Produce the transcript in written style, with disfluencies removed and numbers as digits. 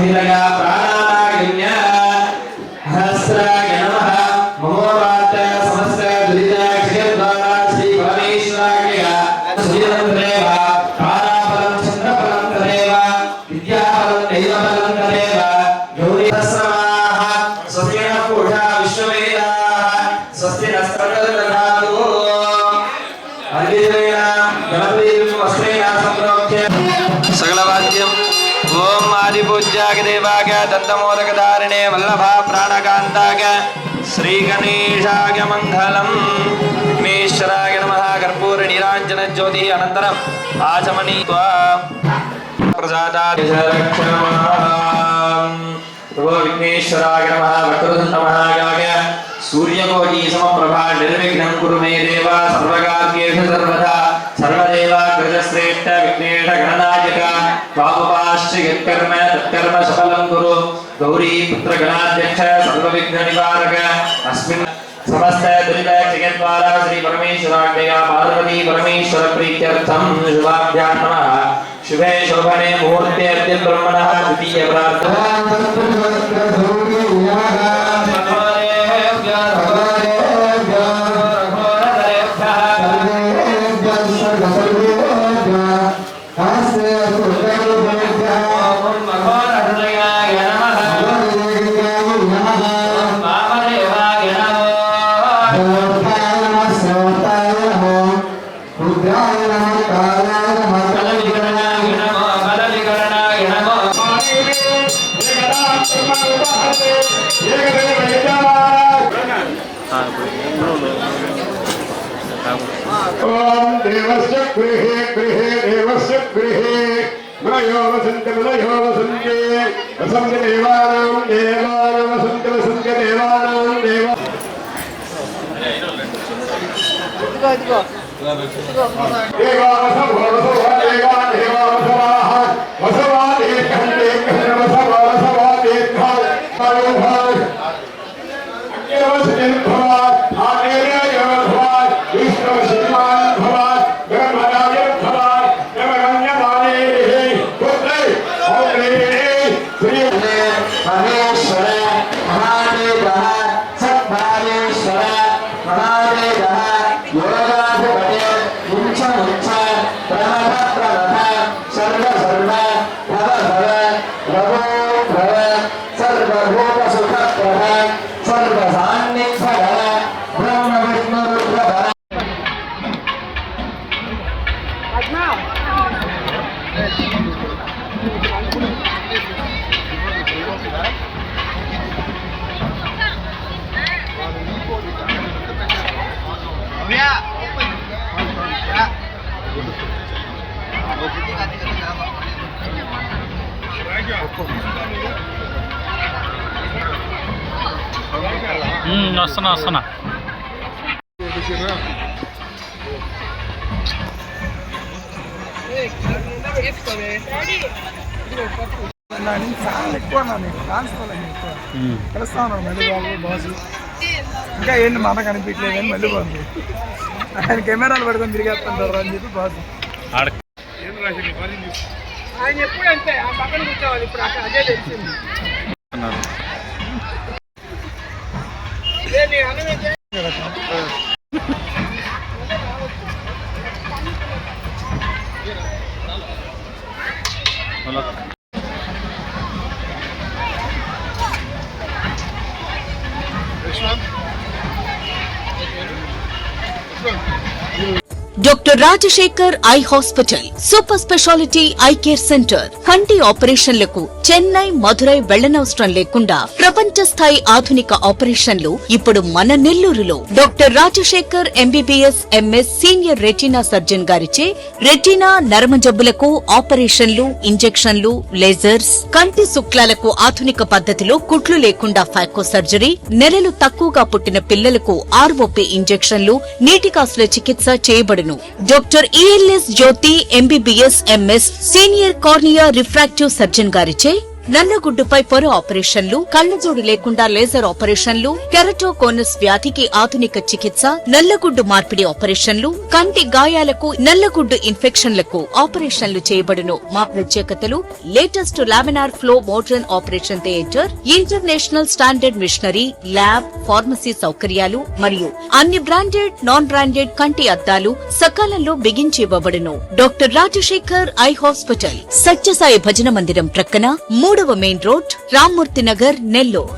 समहितया प्राणानागम्य सहस्राय नमः ममोवाच समस्त दुरित क्षयद्वारा श्री परमेश्वराय सुयन्त्रेव ताराफलं चन्द्रफलं तदेव विद्याफलं दैवफलं तदेव गौरी सहस्रमाः स्वस्ति नः पूषा विश्ववेदाः स्वस्ति नस्तर्गदधातु अर्घ्येन गणपतिं वस्त्रेण सम्प्रोक्ष्य सकलवाद्यं ओम आदिपूज्याय देवाय दत्तमोदकधारिणे वल्लभा प्राणकान्ताय श्री गणेशाय मंगलम विघ्नेश्वराय नमः कर्पूर नीरांजन ज्योति अनंतरम आचमनीत्वा प्रसादात् प्रभो विघ्नेश्वराय नमः वक्रतुण्डमहाकाय सूर्यकोटि समप्रभा निर्विघ्नं कुरु मे देव सर्वकार्येषु सर्वदा सर्वदेवाग्रजश्रेष्ठ विघ्नेश गणनायक पापपाश्च यत्कर्म तत्कर्म सफलं कुरु गौरी पुत्र गणाध्यक्ष सर्वविघ्न निवारक अस्मिन् समस्त दुरित क्षयद्वारा श्री परमेश्वराज्ञया पार्वती परमेश्वर प्रीत्यर्थं शुभाभ्यां नमः शुभे शोभने मुहूर्ते अद्य ब्रह्मणः द्वितीय प्रार्थना ओम देवस्य गृहे गृहे देवस्य गृहे मयो वसन्त देवानां देवानां वसन्त देवानां देव देवा वसवो देवा देवा वसवाः वसवा देखन्ते वसवा वसवा देखाः पायोभाः देवस्य भवात् आदेय भवात् विष्णु श्रीमान भवात् ब्रह्मराज भवात् नवरण्यमाने पुत्रे ओरे श्री महेश्वर महादेवः सद्भावेश्वर महादेवः योगाधिपते मुञ्च प्रभव सर्व सर्व भव भव प्रभो भव सर्वभूत सुख प्रभ सर्व सान्निध्य ब्रह्म विष्णु रुद्र వస్తున్నా ఎక్కువ డాన్స్ కలుస్తా ఉన్నాడు మళ్ళీ బాబు బాసు ఇంకా ఏంటి మన కనిపించలేదు కానీ మళ్ళీ బాబు ఆయన కెమెరాలు పడుకొని తిరిగేస్తుంటారు అని చెప్పి బాసు ఆయన ఎప్పుడు అంతే ఆ పక్కన కూర్చోవాలి ఇప్పుడు అదే తెలిసింది doctor Rajasekhar eye hospital super speciality eye care centre కంటి ఆపరేషన్లకు చెన్నై మధురై వెళ్లనవసరం లేకుండా ప్రపంచ స్థాయి ఆధునిక ఆపరేషన్లు ఇప్పుడు మన నెల్లూరులో doctor Rajasekhar MBBS MS senior retina surgeon గారిచే రెటీనా నరమ జబ్బులకు ఆపరేషన్లు ఇంజెక్షన్లు లేజర్స్ కంటి శుక్లాలకు ఆధునిక పద్ధతిలో కుట్లు లేకుండా ఫాకో సర్జరీ నెలలు తక్కువగా పుట్టిన పిల్లలకు ఆర్ఓపీ ఇంజెక్షన్లు నీటి కాసుల చికిత్స చేయబడును doctor ELS Jyothi MBBS MS senior cornea refractive surgeon గారిచే నల్లగుడ్డుపై పొర ఆపరేషన్లు, కళ్లజోడు లేకుండా లేజర్ ఆపరేషన్లు, కెరటోకోనస్ వ్యాధికి ఆధునిక చికిత్స, నల్లగుడ్డు మార్పిడి ఆపరేషన్లు, కంటి గాయాలకు, నల్లగుడ్డు ఇన్ఫెక్షన్లకు ఆపరేషన్లు చేయబడును. మా ప్రత్యేకతలు: latest laminar flow modern operation theatre, international standard machinery, lab, pharmacy సౌకర్యాలు మరియు అన్ని బ్రాండెడ్, నాన్ బ్రాండెడ్ కంటి అద్దాలు సకాలంలో బిగించివ్వబడును. Doctor Rajasekhar eye hospital, Sathya Sai భజన మందిరం ప్రక్కన 3వ మెయిన్ రోడ్, రామ్మూర్తి నగర్, నెల్లూరు.